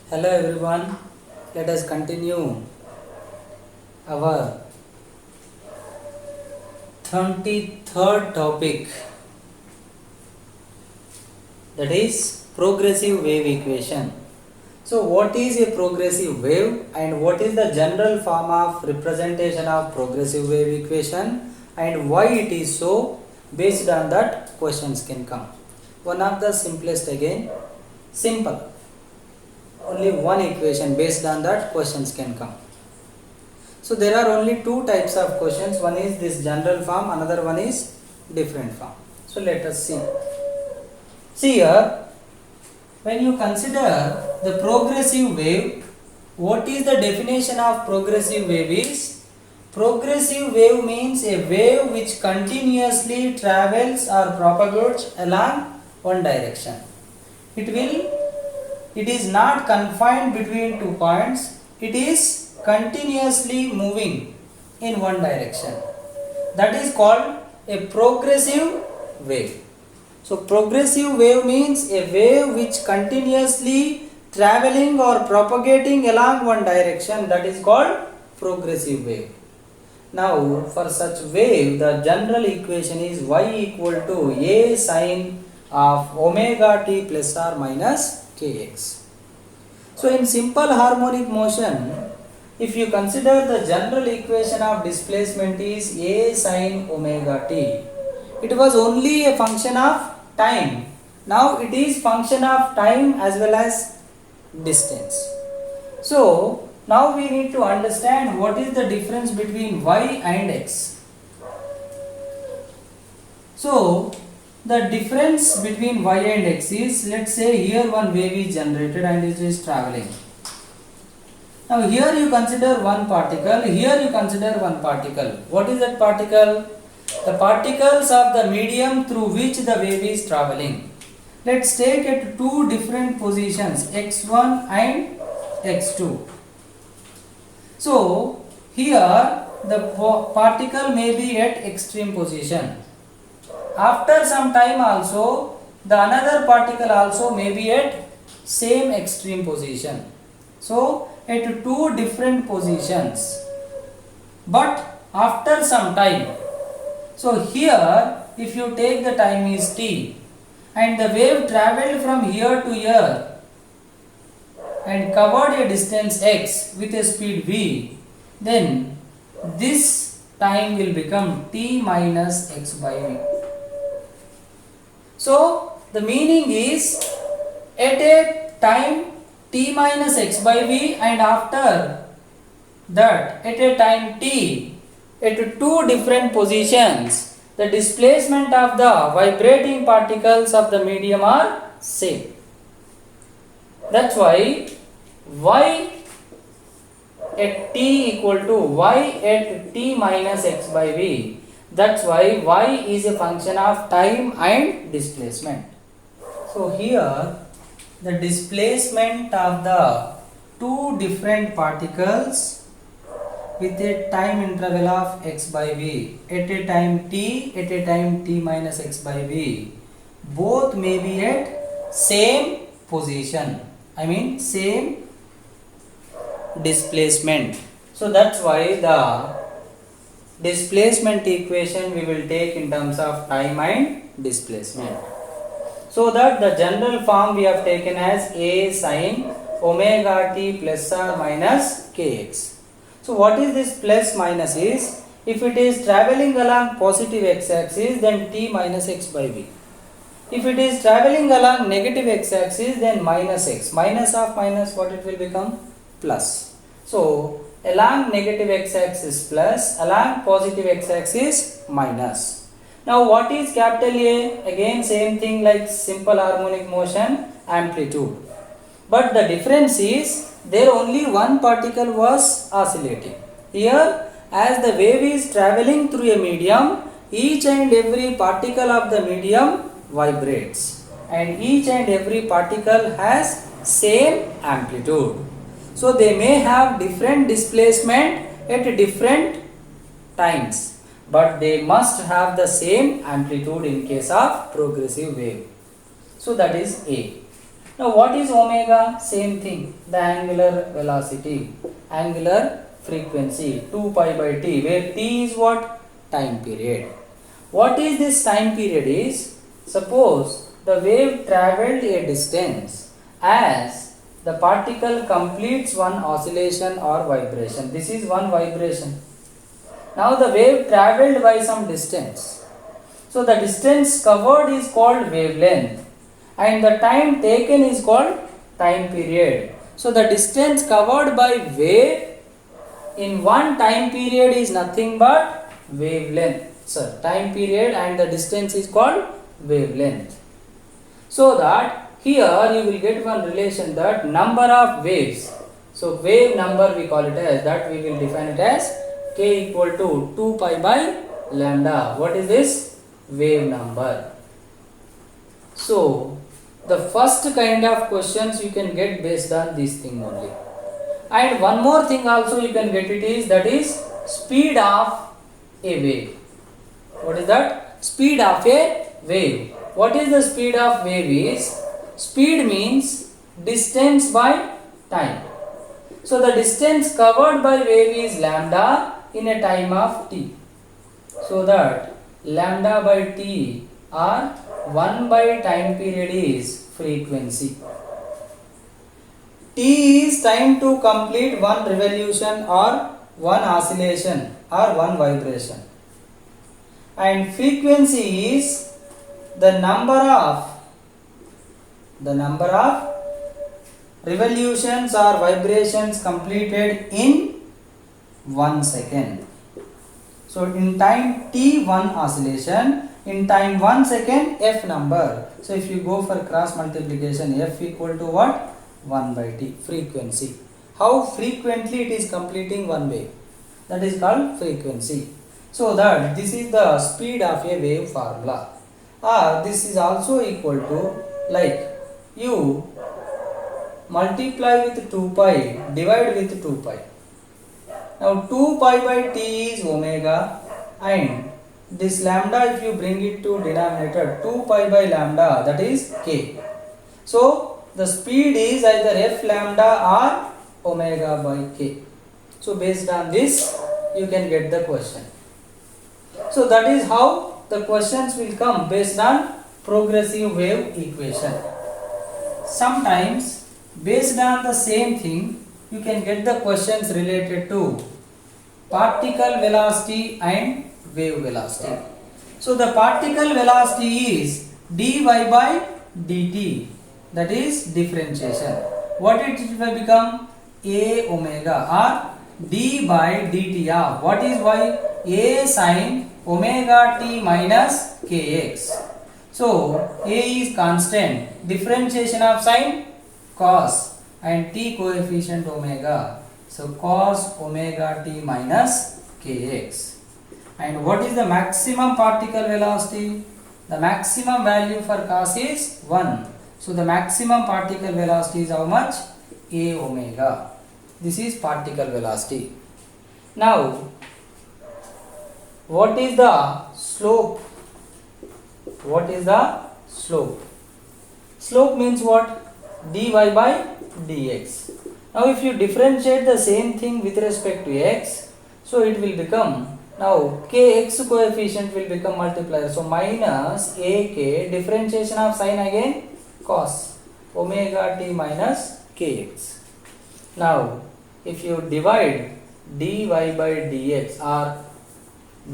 Hello everyone, let us continue our 23rd topic, that is progressive wave equation. So what is a progressive wave and what is the general form of representation of progressive wave equation and why it is so? Based on that questions can come. One of the simplest again, simple. Only one equation, based on that questions can come. So there are only two types of questions. One is this general form, another one is different form. So let us see. See here, when you consider the progressive wave, what is the definition of progressive wave is? Progressive wave means a wave which continuously travels or propagates along one direction. It is not confined between 2 points. It is continuously moving in one direction. That is called a progressive wave. So progressive wave means a wave which continuously traveling or propagating along one direction. That is called progressive wave. Now for such wave, the general equation is y equal to a sine of omega t plus or minus kx. So in simple harmonic motion, if you consider the general equation of displacement is a sine omega t, it was only a function of time. Now it is function of time as well as distance. So now we need to understand what is the difference between y and x. So the difference between y and x is, let's say here one wave is generated and it is traveling. Now here you consider one particle, here you consider one particle. What is that particle? The particles of the medium through which the wave is traveling. Let's take it two different positions, x1 and x2. So here the particle may be at extreme position. After some time also, the another particle also may be at same extreme position. So at two different positions. But after some time, so here if you take the time is t and the wave travelled from here to here and covered a distance x with a speed v, then this time will become t minus x by v. So the meaning is at a time t minus x by v and after that at a time t at two different positions, the displacement of the vibrating particles of the medium are same. That's why y at t equal to y at t minus x by v. That's why y is a function of time and displacement. So here the displacement of the two different particles with a time interval of x by v at a time t minus x by v, both may be at same position, same displacement. So that's why the displacement equation we will take in terms of time and displacement. So that the general form we have taken as a sine omega t plus or minus kx. So what is this plus minus is? If it is travelling along positive x-axis, then t minus x by v. If it is travelling along negative x-axis, then minus x. Minus of minus, what it will become? Plus. So along negative x-axis plus, along positive x-axis minus. Now what is capital A? Again same thing like simple harmonic motion, amplitude. But the difference is there only one particle was oscillating. Here as the wave is travelling through a medium, each and every particle of the medium vibrates and each and every particle has same amplitude. So they may have different displacement at different times, but they must have the same amplitude in case of progressive wave. So that is A. Now what is omega? Same thing, the angular velocity, angular frequency 2 pi by t, where t is what? Time period. What is this time period is, suppose the wave travelled a distance as the particle completes one oscillation or vibration. This is one vibration. Now the wave travelled by some distance. So the distance covered is called wavelength and the time taken is called time period. So the distance covered by wave in one time period is nothing but wavelength. So time period and the distance is called wavelength. So that here you will get one relation, that number of waves. So wave number we call it as, that we will define it as k equal to 2 pi by lambda. What is this? Wave number. So the first kind of questions you can get based on this thing only. And one more thing also you can get it is, that is speed of a wave. What is that? Speed of a wave. What is the speed of wave is? Speed means distance by time. So the distance covered by wave is lambda in a time of t. So that lambda by t or 1 by time period is frequency. T is time to complete one revolution or one oscillation or one vibration. And frequency is the number of revolutions or vibrations completed in 1 second. So in time t 1 oscillation, in time 1 second f number. So if you go for cross multiplication, f equal to what? 1 by t, frequency. How frequently it is completing one wave, that is called frequency. So that this is the speed of a wave formula. Or this is also equal to, like you multiply with 2 pi, divide with 2 pi. Now 2 pi by t is omega, and this lambda if you bring it to denominator, 2 pi by lambda, that is k. So the speed is either f lambda or omega by k. So based on this you can get the question. So that is how the questions will come, based on progressive wave equation. Sometimes based on the same thing you can get the questions related to particle velocity and wave velocity. So the particle velocity is dy by dt, that is differentiation. What it will become? A omega, or d by dt of what is y? A sin omega t minus kx. So a is constant, differentiation of sin cos, and t coefficient omega. So cos omega t minus kx. And what is the maximum particle velocity? The maximum value for cos is 1. So the maximum particle velocity is how much? A omega. This is particle velocity. Now what is the slope? What is the slope? Slope means what? dy by dx. Now if you differentiate the same thing with respect to x, so it will become, now kx coefficient will become multiplier. So minus ak, differentiation of sin again cos omega t minus kx. Now if you divide dy by dx or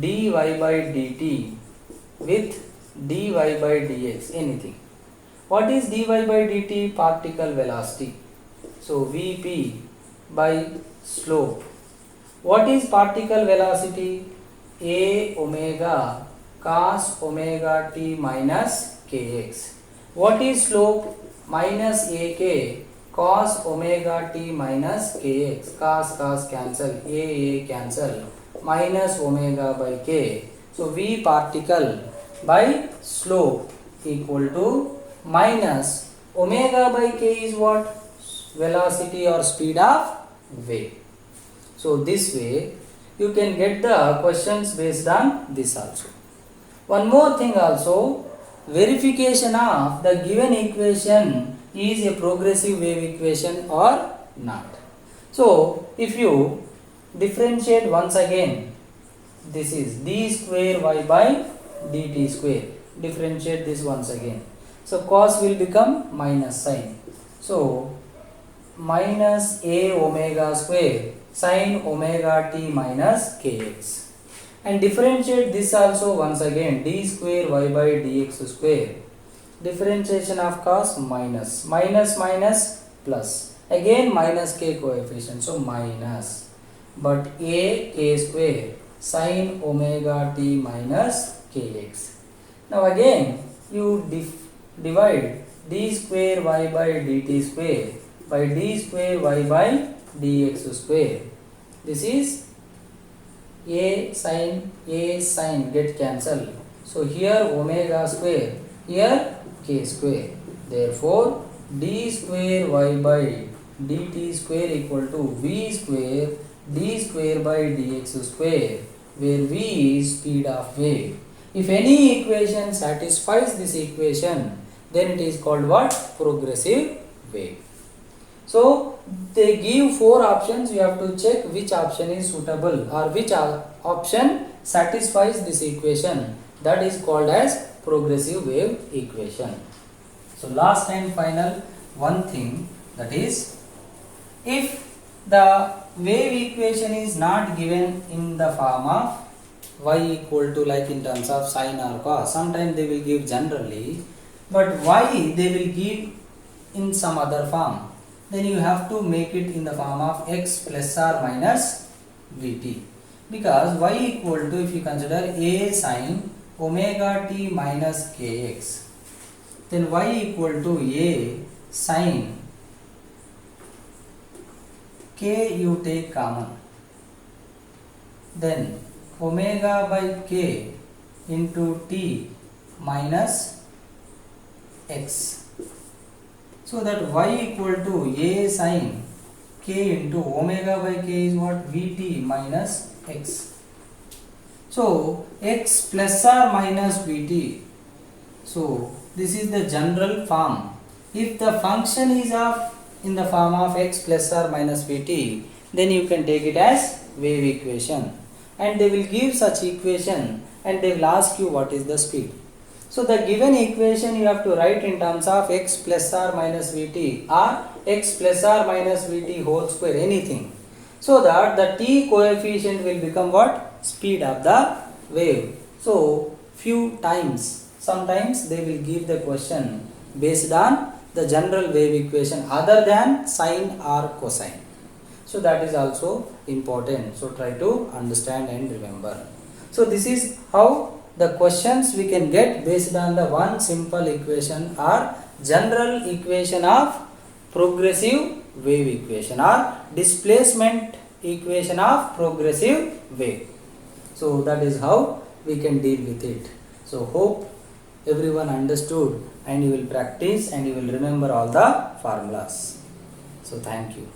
dy by dt with dy by dx, anything. What is dy by dt? Particle velocity. So Vp by slope. What is particle velocity? A omega cos omega t minus kx. What is slope? Minus ak cos omega t minus kx. Cos cancel, a cancel, minus omega by k. So V particle by slope equal to minus omega by k is what? Velocity or speed of wave. So this way you can get the questions based on this also. One more thing also, verification of the given equation is a progressive wave equation or not. So if you differentiate once again, this is d square y by dt square. Differentiate this once again. So cos will become minus sin. So minus a omega square sin omega t minus kx. And differentiate this also once again, d square y by dx square. Differentiation of cos minus plus, again minus k coefficient, so minus, but a k square sin omega t minus kx. Now again you divide d square y by dt square by d square y by dx square. This is a sin get cancelled. So here omega square, here k square. Therefore d square y by dt square equal to v square d square by dx square, where v is speed of wave. If any equation satisfies this equation, then it is called what? Progressive wave. So they give 4 options, you have to check which option is suitable or which option satisfies this equation. That is called as progressive wave equation. So last and final one thing, that is, if the wave equation is not given in the form of y equal to, like in terms of sine or cos, sometimes they will give generally, but y they will give in some other form, then you have to make it in the form of x plus or minus vt, because y equal to, if you consider a sin omega t minus kx, then y equal to a sin k you take common, then omega by k into t minus x. So that y equal to a sin k into omega by k is what? Vt minus x. So x plus or minus vt. So this is the general form. If the function is in the form of x plus or minus vt, then you can take it as wave equation. And they will give such equation and they will ask you what is the speed. So the given equation you have to write in terms of x plus or minus vt or x plus or minus vt whole square, anything. So that the t coefficient will become what? Speed of the wave. So few times, sometimes they will give the question based on the general wave equation other than sine or cosine. So that is also important. So try to understand and remember. So this is how the questions we can get based on the one simple equation or general equation of progressive wave equation or displacement equation of progressive wave. So that is how we can deal with it. So hope everyone understood and you will practice and you will remember all the formulas. So thank you.